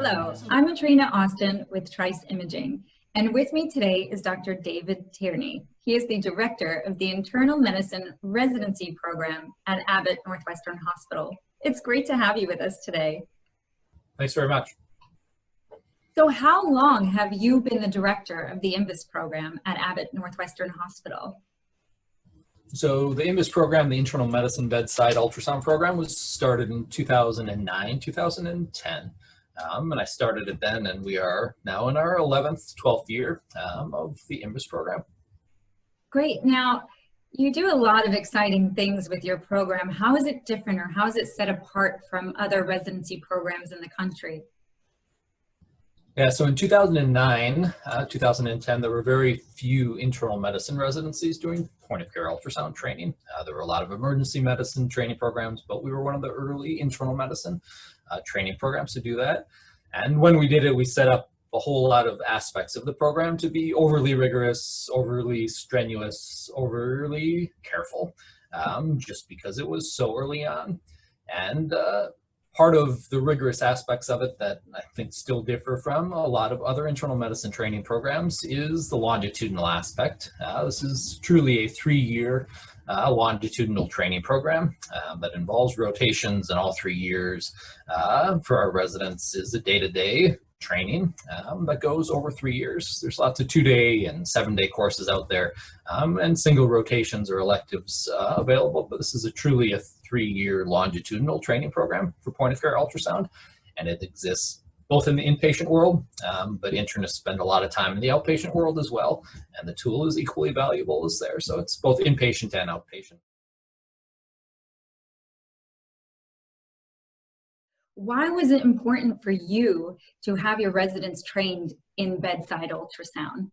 Hello, I'm Adrina Austin with Trice Imaging, and with me today is Dr. David Tierney. He is the director of the Internal Medicine Residency Program at Abbott Northwestern Hospital. It's great to have you with us today. Thanks very much. So how long have you been the director of the INVIS program at Abbott Northwestern Hospital? So the INVIS program, the Internal Medicine Bedside Ultrasound program, was started in 2009, 2010. And I started it then, and we are now in our 11th, 12th year of the INVIS program. Great. Now, you do a lot of exciting things with your program. How is it different, or how is it set apart from other residency programs in the country? Yeah, so in 2009, 2010, there were very few internal medicine residencies doing point-of-care ultrasound training. There were a lot of emergency medicine training programs, but we were one of the early internal medicine training programs to do that. And when we did it, we set up a whole lot of aspects of the program to be overly rigorous, overly strenuous, overly careful, just because it was so early on. And part of the rigorous aspects of it that I think still differ from a lot of other internal medicine training programs is the longitudinal aspect. This is truly a 3-year longitudinal training program that involves rotations in all 3 years. For our residents is a day-to-day training that goes over 3 years. There's lots of 2-day and 7-day courses out there, and single rotations or electives available, but this is truly a 3-year longitudinal training program for point-of-care ultrasound, and it exists both in the inpatient world, but internists spend a lot of time in the outpatient world as well, and the tool is equally valuable as there, so it's both inpatient and outpatient. Why was it important for you to have your residents trained in bedside ultrasound?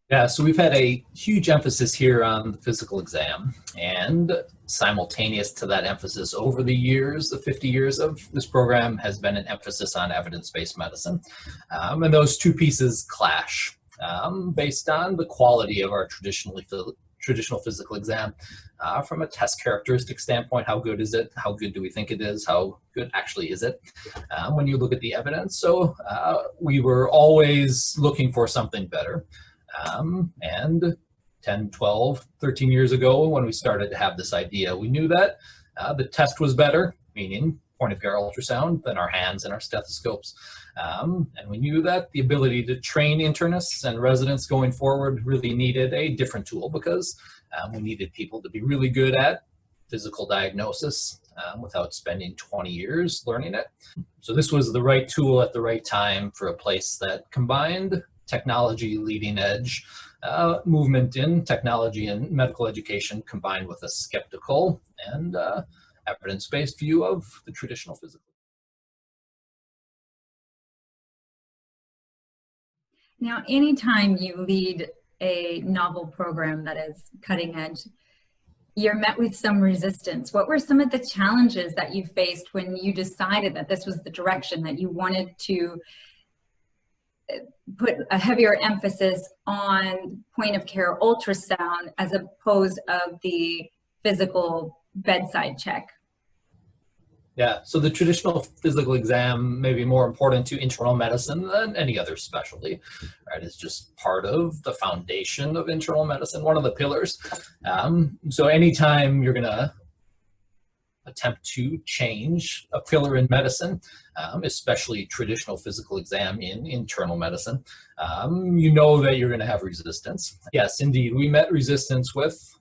Yeah, so we've had a huge emphasis here on the physical exam, and simultaneous to that emphasis over the years, the 50 years of this program, has been an emphasis on evidence-based medicine. And those two pieces clash based on the quality of our traditional physical exam. From a test characteristic standpoint, how good is it? How good do we think it is? How good actually is it? When you look at the evidence, so we were always looking for something better. And 10, 12, 13 years ago, when we started to have this idea, we knew that the test was better, meaning point-of-care ultrasound, than our hands and our stethoscopes. And we knew that the ability to train internists and residents going forward really needed a different tool, because we needed people to be really good at physical diagnosis without spending 20 years learning it. So this was the right tool at the right time for a place that combined technology leading edge movement in technology and medical education, combined with a skeptical and evidence-based view of the traditional physical. Now, anytime you lead a novel program that is cutting edge, you're met with some resistance. What were some of the challenges that you faced when you decided that this was the direction that you wanted to put a heavier emphasis on point-of-care ultrasound as opposed of the physical bedside check? Yeah, so the traditional physical exam may be more important to internal medicine than any other specialty, right? It's just part of the foundation of internal medicine, one of the pillars. So anytime you're gonna attempt to change a pillar in medicine, especially traditional physical exam in internal medicine, you know that you're gonna have resistance. Yes, indeed, we met resistance with,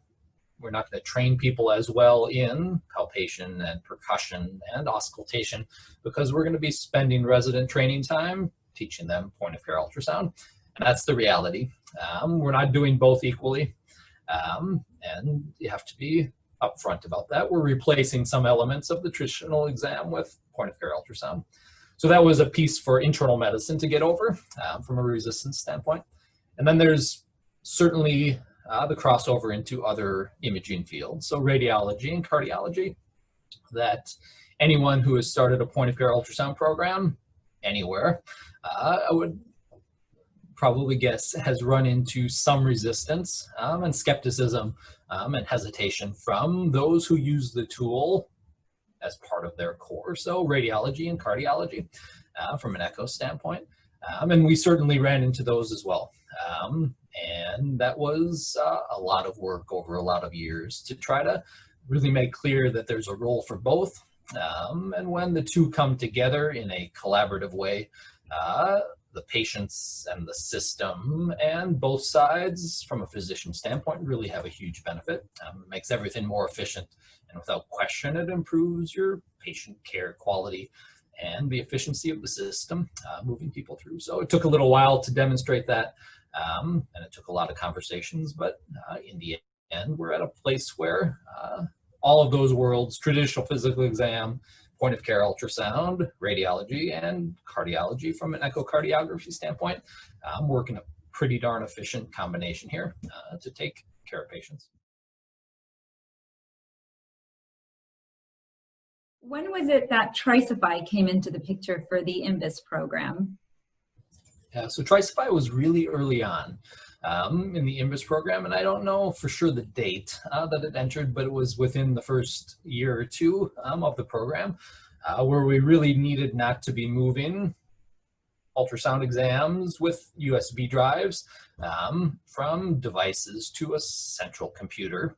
we're not going to train people as well in palpation and percussion and auscultation, because we're going to be spending resident training time teaching them point-of-care ultrasound. And that's the reality. We're not doing both equally. And you have to be upfront about that. We're replacing some elements of the traditional exam with point-of-care ultrasound. So that was a piece for internal medicine to get over from a resistance standpoint. And then there's certainly the crossover into other imaging fields, so radiology and cardiology, that anyone who has started a point-of-care ultrasound program anywhere, I would probably guess, has run into some resistance and skepticism and hesitation from those who use the tool as part of their core. So radiology and cardiology from an echo standpoint. And we certainly ran into those as well. And that was a lot of work over a lot of years to try to really make clear that there's a role for both. And when the two come together in a collaborative way, the patients and the system and both sides from a physician standpoint really have a huge benefit. It makes everything more efficient, and without question it improves your patient care quality and the efficiency of the system moving people through. So it took a little while to demonstrate that, and it took a lot of conversations, but in the end we're at a place where all of those worlds, traditional physical exam, point of care ultrasound, radiology, and cardiology from an echocardiography standpoint, work in a pretty darn efficient combination here to take care of patients. When was it that Tricefy came into the picture for the IMBIS program? Yeah, so Tricefy was really early on in the IMBIS program, and I don't know for sure the date that it entered, but it was within the first year or two of the program, where we really needed not to be moving ultrasound exams with USB drives from devices to a central computer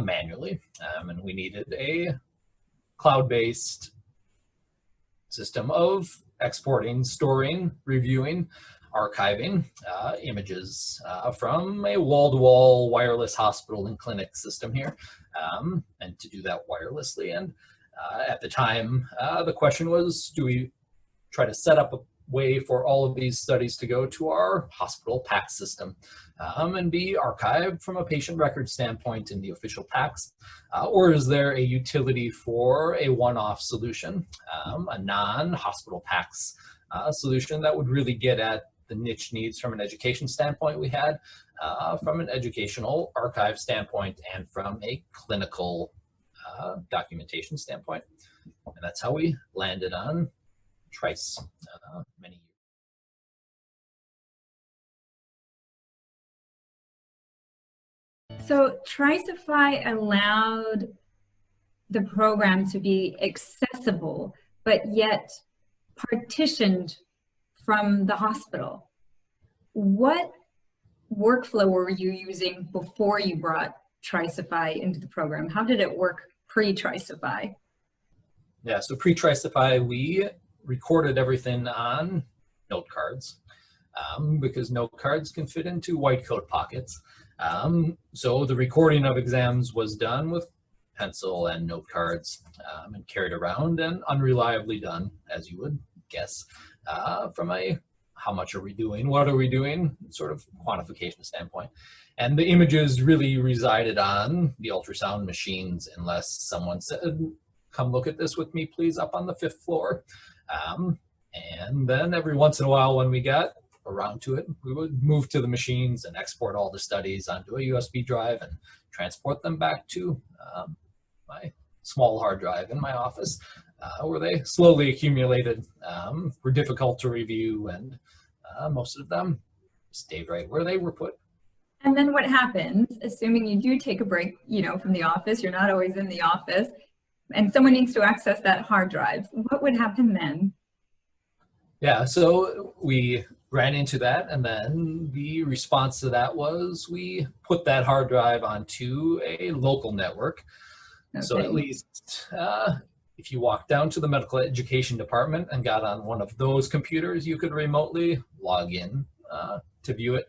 manually, and we needed a cloud-based system of exporting, storing, reviewing, archiving images from a wall-to-wall wireless hospital and clinic system here, and to do that wirelessly. And at the time, the question was, do we try to set up a way for all of these studies to go to our hospital PACS system and be archived from a patient record standpoint in the official PACS, or is there a utility for a one-off solution, a non-hospital PACS solution that would really get at the niche needs from an education standpoint we had, from an educational archive standpoint, and from a clinical documentation standpoint. And that's how we landed on Trice many years. So Tricefy allowed the program to be accessible, but yet partitioned from the hospital. What workflow were you using before you brought Tricefy into the program? How did it work pre-Tricefy? Yeah, so pre-Tricefy, we recorded everything on note cards because note cards can fit into white coat pockets. So the recording of exams was done with pencil and note cards and carried around, and unreliably done, as you would guess, from a how much are we doing, what are we doing, sort of quantification standpoint. And the images really resided on the ultrasound machines unless someone said, come look at this with me, please, up on the 5th floor. And then every once in a while when we got around to it, we would move to the machines and export all the studies onto a USB drive and transport them back to my small hard drive in my office, where they slowly accumulated, were difficult to review, and most of them stayed right where they were put. And then what happens, assuming you do take a break, from the office, you're not always in the office, and someone needs to access that hard drive, what would happen then? Yeah, so we ran into that, and then the response to that was we put that hard drive onto a local network. Okay. So at least if you walked down to the medical education department and got on one of those computers, you could remotely log in to view it.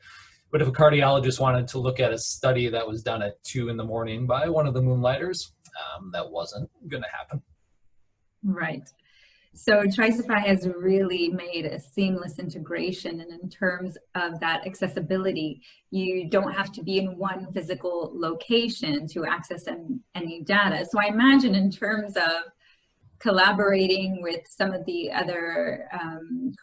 But if a cardiologist wanted to look at a study that was done at 2 in the morning by one of the moonlighters, that wasn't going to happen. Right. So Tricefy has really made a seamless integration, and in terms of that accessibility, you don't have to be in one physical location to access any data. So I imagine in terms of collaborating with some of the other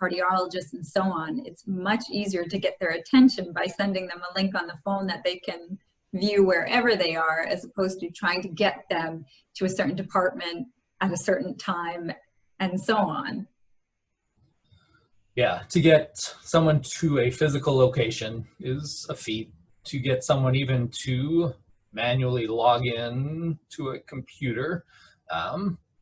cardiologists and so on, it's much easier to get their attention by sending them a link on the phone that they can view wherever they are, as opposed to trying to get them to a certain department at a certain time and so on. Yeah, to get someone to a physical location is a feat. To get someone even to manually log in to a computer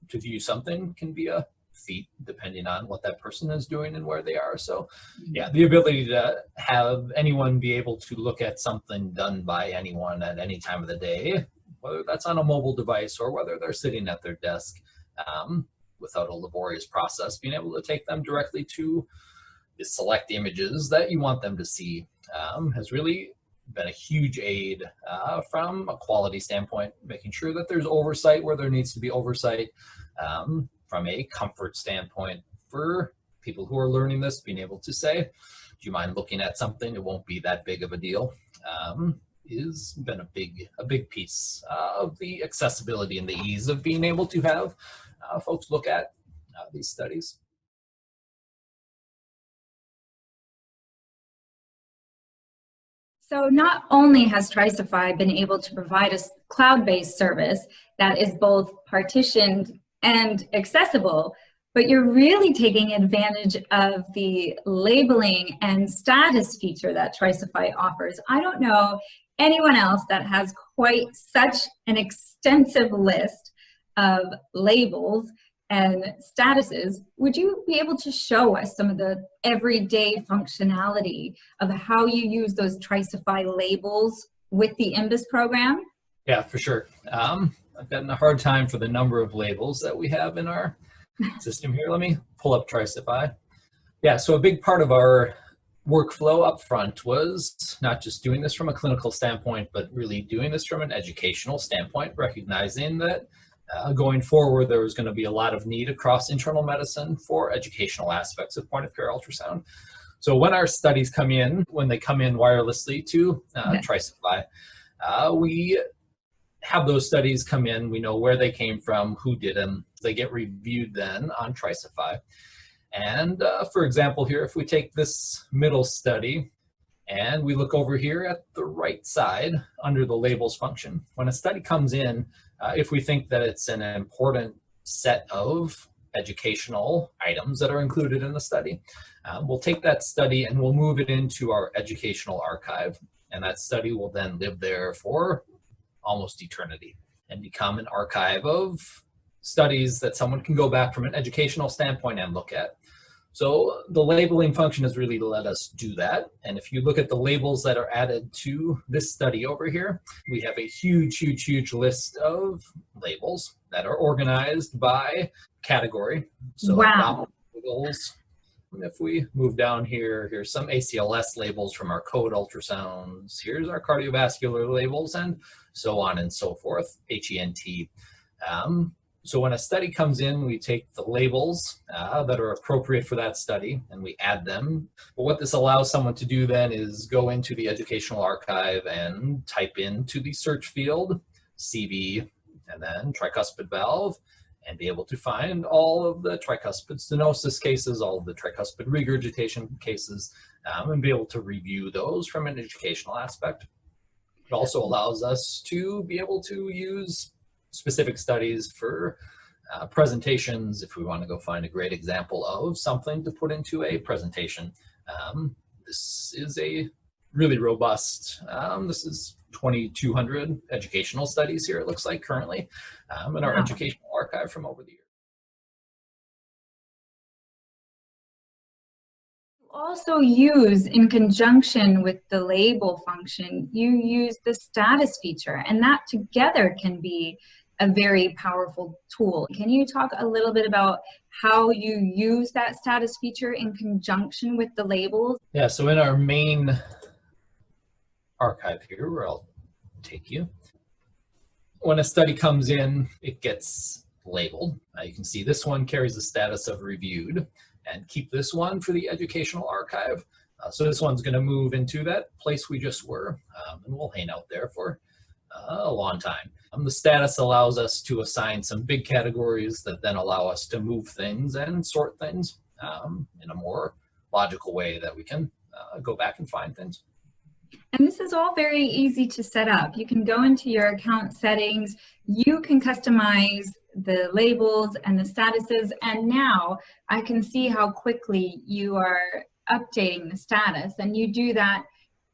to view something can be a feat depending on what that person is doing and where they are. So yeah, the ability to have anyone be able to look at something done by anyone at any time of the day, whether that's on a mobile device or whether they're sitting at their desk, without a laborious process, being able to take them directly to select images that you want them to see, has really been a huge aid from a quality standpoint, making sure that there's oversight where there needs to be oversight, from a comfort standpoint for people who are learning this, being able to say, do you mind looking at something? It won't be that big of a deal. Has been a big piece of the accessibility and the ease of being able to have folks look at these studies. So not only has Tricefy been able to provide a cloud-based service that is both partitioned and accessible, but you're really taking advantage of the labeling and status feature that Tricefy offers. I don't know anyone else that has quite such an extensive list of labels and statuses. Would you be able to show us some of the everyday functionality of how you use those Tricefy labels with the IMBIS program? Yeah, for sure. I've gotten a hard time for the number of labels that we have in our system here. Let me pull up Tricefy. Yeah, so a big part of our workflow up front was not just doing this from a clinical standpoint, but really doing this from an educational standpoint, recognizing that going forward, there was going to be a lot of need across internal medicine for educational aspects of point of care ultrasound. So when our studies come in, when they come in wirelessly to Tricefy, we have those studies come in. We know where they came from, who did them. They get reviewed then on Tricefy. And for example, here, if we take this middle study and we look over here at the right side under the labels function, when a study comes in, if we think that it's an important set of educational items that are included in the study, we'll take that study and we'll move it into our educational archive. And that study will then live there for almost eternity and become an archive of studies that someone can go back from an educational standpoint and look at. So the labeling function has really let us do that. And if you look at the labels that are added to this study over here, we have a huge list of labels that are organized by category. So wow. Labels. If we move down here, here's some ACLS labels from our code ultrasounds. Here's our cardiovascular labels, and so on and so forth, HENT. So when a study comes in, we take the labels that are appropriate for that study and we add them. But what this allows someone to do then is go into the educational archive and type into the search field, CV, and then tricuspid valve, and be able to find all of the tricuspid stenosis cases, all of the tricuspid regurgitation cases, and be able to review those from an educational aspect. It also allows us to be able to use specific studies for presentations if we want to go find a great example of something to put into a presentation. This is a really robust, this is 2,200 educational studies here, it looks like currently, in our educational archive from over the years. Also use, in conjunction with the label function, you use the status feature, and that together can be a very powerful tool. Can you talk a little bit about how you use that status feature in conjunction with the labels? Yeah, so in our main archive here, where I'll take you, when a study comes in, it gets labeled. You can see this one carries the status of reviewed, and keep this one for the educational archive. So this one's going to move into that place we just were, and we'll hang out there for a long time. The status allows us to assign some big categories that then allow us to move things and sort things in a more logical way that we can go back and find things. And this is all very easy to set up. You can go into your account settings, you can customize the labels and the statuses, and now I can see how quickly you are updating the status, and you do that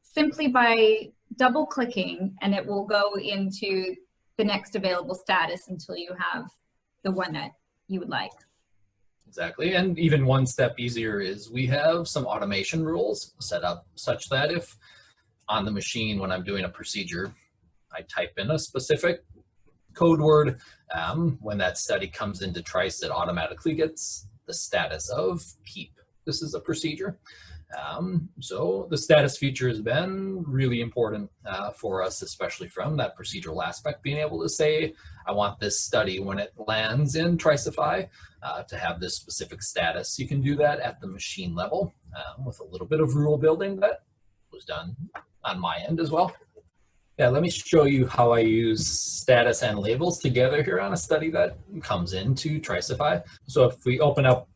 simply by double clicking, and it will go into the next available status until you have the one that you would like. Exactly, and even one step easier is we have some automation rules set up such that if on the machine when I'm doing a procedure, I type in a specific code word, when that study comes into Trice, it automatically gets the status of keep. This is a procedure. So the status feature has been really important for us, especially from that procedural aspect, being able to say, I want this study when it lands in Tricefy to have this specific status. You can do that at the machine level with a little bit of rule building that was done on my end as well. Yeah, let me show you how I use status and labels together here on a study that comes into Tricefy. So if we open up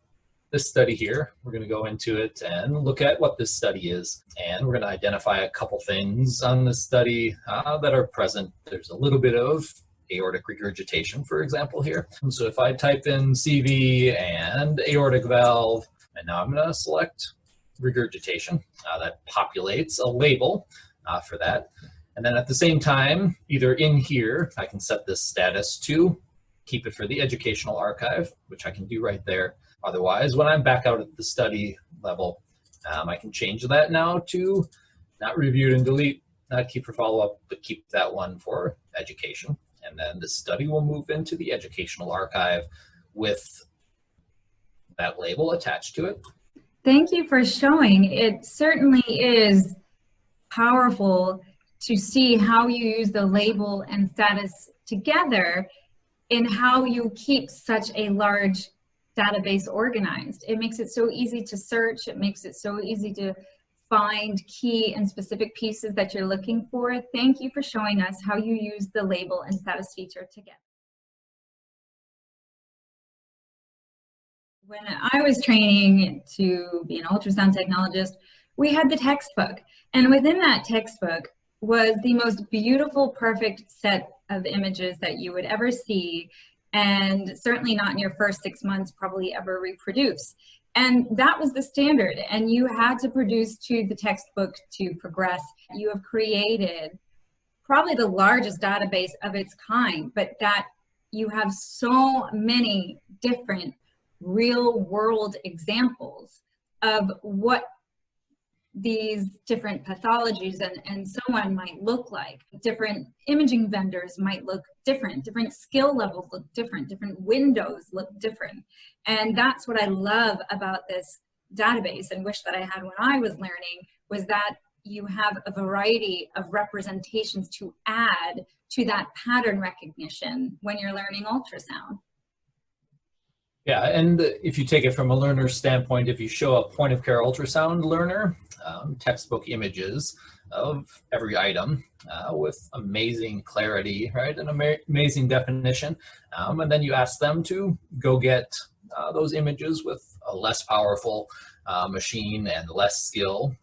this study here, we're going to go into it and look at what this study is. And we're going to identify a couple things on this study that are present. There's a little bit of aortic regurgitation, for example, here. And so if I type in CV and aortic valve, and now I'm going to select regurgitation, that populates a label for that. And then at the same time, either in here, I can set this status to keep it for the educational archive, which I can do right there. Otherwise, when I'm back out at the study level, I can change that now to not reviewed and delete, not keep for follow-up, but keep that one for education. And then the study will move into the educational archive with that label attached to it. Thank you for showing. It certainly is powerful to see how you use the label and status together in how you keep such a large database organized. It makes it so easy to search. It makes it so easy to find key and specific pieces that you're looking for. Thank you for showing us how you use the label and status feature together. When I was training to be an ultrasound technologist, we had the textbook. And within that textbook was the most beautiful, perfect set of images that you would ever see, and certainly not in your first 6 months probably ever reproduce. And that was the standard, and you had to produce to the textbook to progress. You have created probably the largest database of its kind, but that you have so many different real world examples of what these different pathologies and so on might look like. Different imaging vendors might look different, different skill levels look different, different windows look different. And that's what I love about this database and wish that I had when I was learning, was that you have a variety of representations to add to that pattern recognition when you're learning ultrasound. Yeah, and if you take it from a learner's standpoint, if you show a point of care ultrasound learner textbook images of every item with amazing clarity, right, and amazing definition, and then you ask them to go get those images with a less powerful machine and less skill,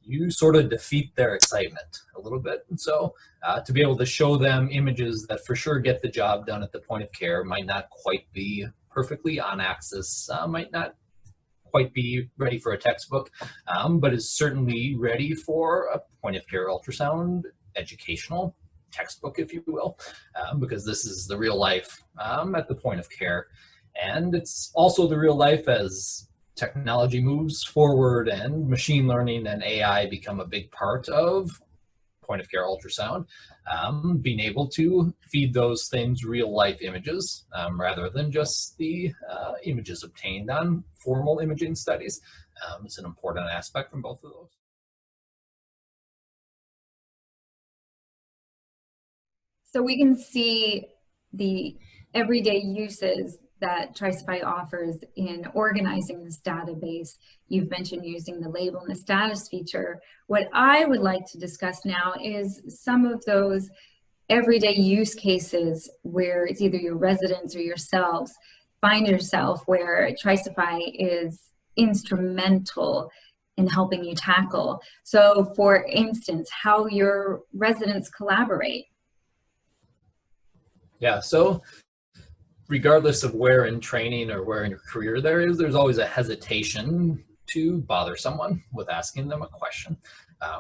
you sort of defeat their excitement a little bit. And so to be able to show them images that for sure get the job done at the point of care, might not quite be perfectly on axis, might not quite be ready for a textbook, but is certainly ready for a point of care ultrasound educational textbook, if you will, because this is the real life at the point of care. And it's also the real life as technology moves forward and machine learning and AI become a big part of point of care ultrasound, being able to feed those things real life images rather than just the images obtained on formal imaging studies. It's an important aspect from both of those. So we can see the everyday uses that Tricefy offers in organizing this database. You've mentioned using the label and the status feature. What I would like to discuss now is some of those everyday use cases where it's either your residents or yourselves find yourself where Tricefy is instrumental in helping you tackle. So for instance, how your residents collaborate. Yeah, so regardless of where in training or where in your career there's always a hesitation to bother someone with asking them a question,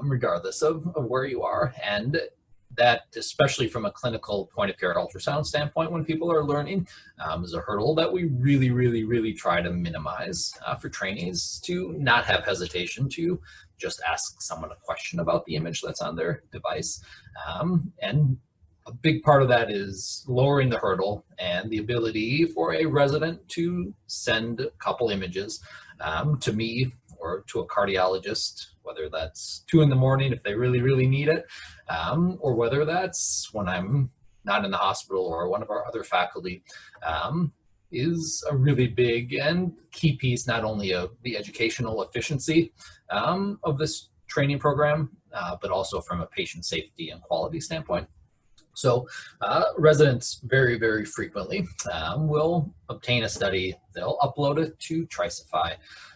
regardless of where you are. And that, especially from a clinical point of care ultrasound standpoint, when people are learning, is a hurdle that we really try to minimize for trainees, to not have hesitation to just ask someone a question about the image that's on their device. And a big part of that is lowering the hurdle and the ability for a resident to send a couple images to me or to a cardiologist, whether that's 2 in the morning if they really need it, or whether that's when I'm not in the hospital or one of our other faculty, is a really big and key piece, not only of the educational efficiency of this training program, but also from a patient safety and quality standpoint. So residents very frequently will obtain a study, they'll upload it to Tricefy,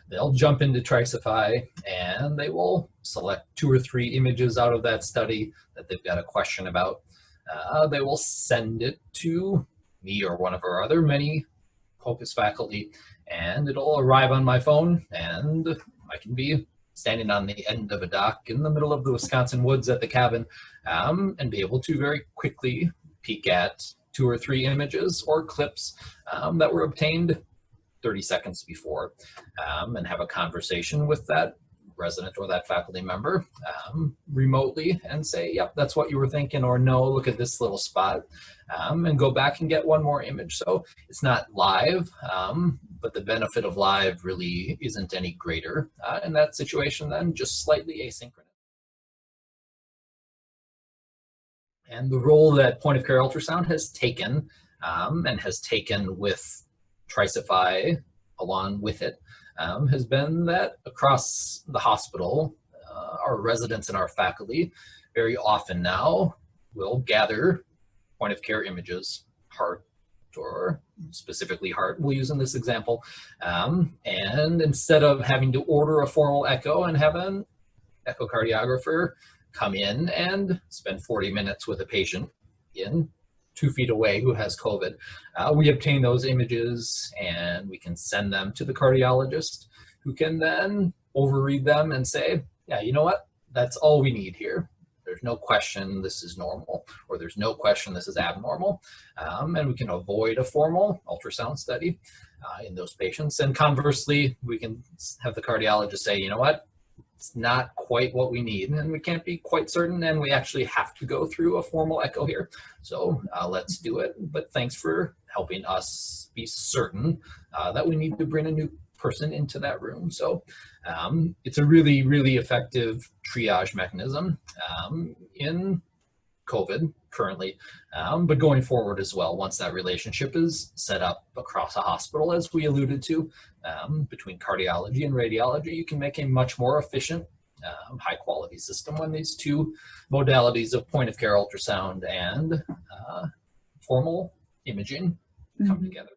they'll jump into Tricefy, and they will select 2 or 3 images out of that study that they've got a question about. They will send it to me or one of our other many Focus faculty, and it'll arrive on my phone, and I can be standing on the end of a dock in the middle of the Wisconsin woods at the cabin, and be able to very quickly peek at 2 or 3 images or clips that were obtained 30 seconds before, and have a conversation with that resident or that faculty member remotely and say, yep, that's what you were thinking, or no, look at this little spot, and go back and get one more image. So it's not live, but the benefit of live really isn't any greater in that situation than just slightly asynchronous. And the role that point of care ultrasound has taken, and has taken with Tricefy along with it, has been that across the hospital, our residents and our faculty very often now will gather point of care images, heart or specifically heart we'll use in this example, and instead of having to order a formal echo and have an echocardiographer come in and spend 40 minutes with a patient in 2 feet away who has COVID, we obtain those images and we can send them to the cardiologist, who can then overread them and say, yeah, you know what, that's all we need here. There's no question this is normal, or there's no question this is abnormal, and we can avoid a formal ultrasound study in those patients. And conversely, we can have the cardiologist say, you know what, it's not quite what we need, and we can't be quite certain, and we actually have to go through a formal echo here. So let's do it. But thanks for helping us be certain that we need to bring a new person into that room. So it's a really effective triage mechanism in COVID currently, but going forward as well, once that relationship is set up across a hospital, as we alluded to, between cardiology and radiology, you can make a much more efficient, high quality system when these 2 modalities of point of care ultrasound and formal imaging come together.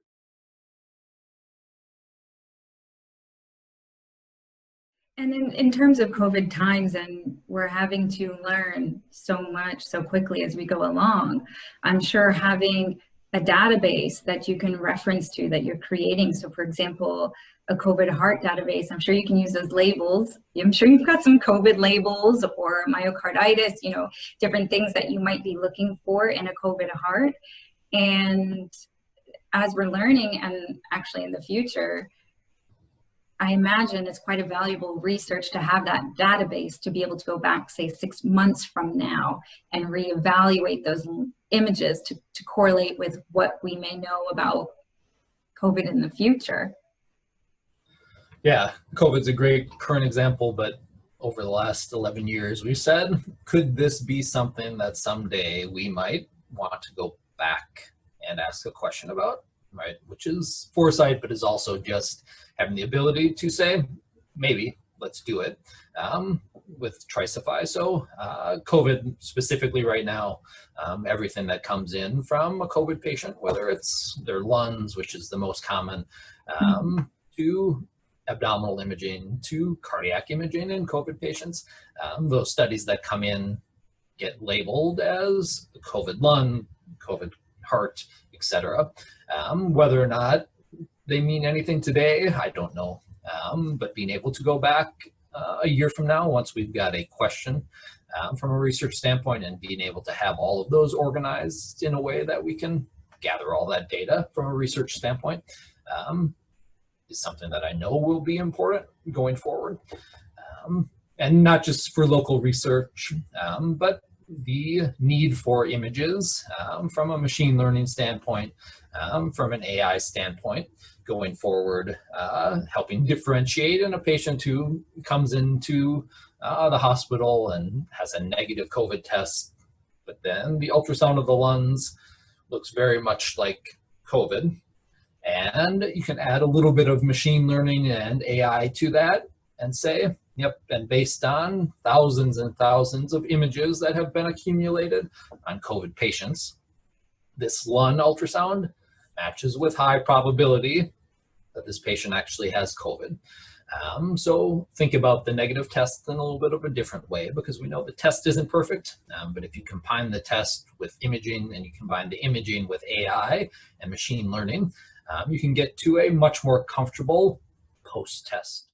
And in terms of COVID times, and we're having to learn so much so quickly as we go along, I'm sure having a database that you can reference to, that you're creating. So for example, a COVID heart database, I'm sure you can use those labels. I'm sure you've got some COVID labels or myocarditis, you know, different things that you might be looking for in a COVID heart. And as we're learning, and actually in the future, I imagine it's quite a valuable research to have that database to be able to go back, say 6 months from now, and reevaluate those images to correlate with what we may know about COVID in the future. Yeah, COVID's a great current example, but over the last 11 years, we've said, could this be something that someday we might want to go back and ask a question about, right? Which is foresight, but is also just having the ability to say, maybe, let's do it with Tricefy. So COVID specifically right now, everything that comes in from a COVID patient, whether it's their lungs, which is the most common, to abdominal imaging, to cardiac imaging in COVID patients, those studies that come in get labeled as COVID lung, COVID heart, etc. Whether or not they mean anything today, I don't know. But being able to go back a year from now, once we've got a question from a research standpoint, and being able to have all of those organized in a way that we can gather all that data from a research standpoint is something that I know will be important going forward. And not just for local research, but the need for images from a machine learning standpoint, from an AI standpoint, going forward, helping differentiate in a patient who comes into the hospital and has a negative COVID test, but then the ultrasound of the lungs looks very much like COVID. And you can add a little bit of machine learning and AI to that and say, yep, and based on thousands and thousands of images that have been accumulated on COVID patients, this lung ultrasound matches with high probability that this patient actually has COVID. So think about the negative test in a little bit of a different way, because we know the test isn't perfect, but if you combine the test with imaging and you combine the imaging with AI and machine learning, you can get to a much more comfortable post-test.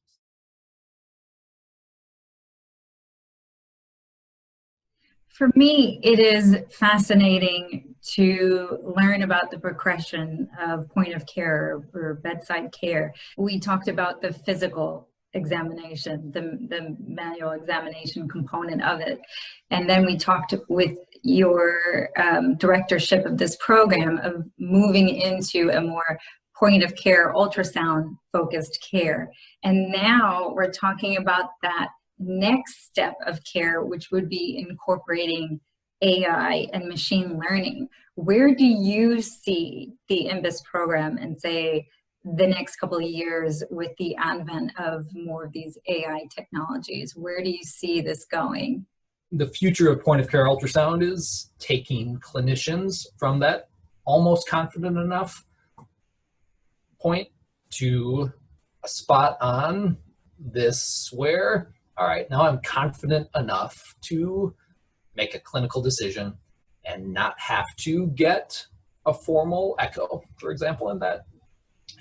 For me, it is fascinating to learn about the progression of point of care or bedside care. We talked about the physical examination, the manual examination component of it. And then we talked with your directorship of this program of moving into a more point of care ultrasound focused care. And now we're talking about that next step of care, which would be incorporating AI and machine learning. Where do you see the IMBIS program and say the next couple of years with the advent of more of these AI technologies? Where do you see this going? The future of point of care ultrasound is taking clinicians from that almost confident enough point to a spot on this where, all right, now I'm confident enough to make a clinical decision and not have to get a formal echo, for example, in that.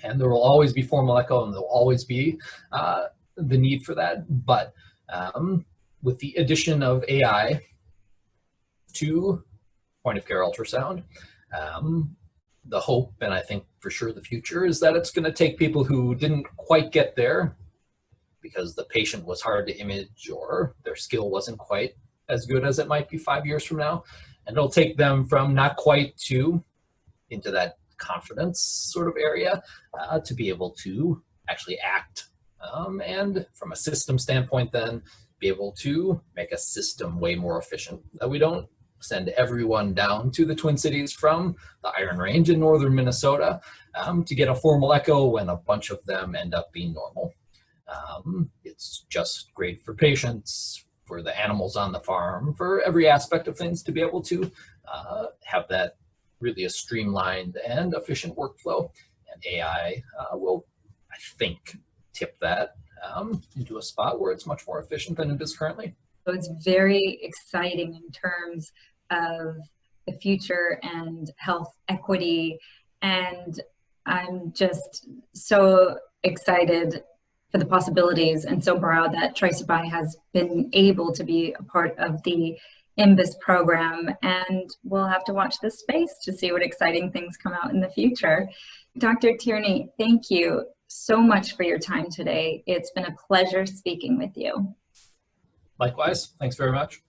And there will always be formal echo, and there will always be the need for that. But with the addition of AI to point of care ultrasound, the hope, and I think for sure the future, is that it's going to take people who didn't quite get there because the patient was hard to image or their skill wasn't quite as good as it might be 5 years from now. And it'll take them from not quite to into that confidence sort of area to be able to actually act. And from a system standpoint, then be able to make a system way more efficient. That we don't send everyone down to the Twin Cities from the Iron Range in northern Minnesota to get a formal echo when a bunch of them end up being normal. It's just great for patients, for the animals on the farm, for every aspect of things to be able to have that really a streamlined and efficient workflow. And AI will, I think, tip that into a spot where it's much more efficient than it is currently. So it's very exciting in terms of the future and health equity. And I'm just so excited for the possibilities and so proud that Tricefy has been able to be a part of the IMBIS program, and we'll have to watch this space to see what exciting things come out in the future. Dr. Tierney, thank you so much for your time today. It's been a pleasure speaking with you. Likewise, thanks very much.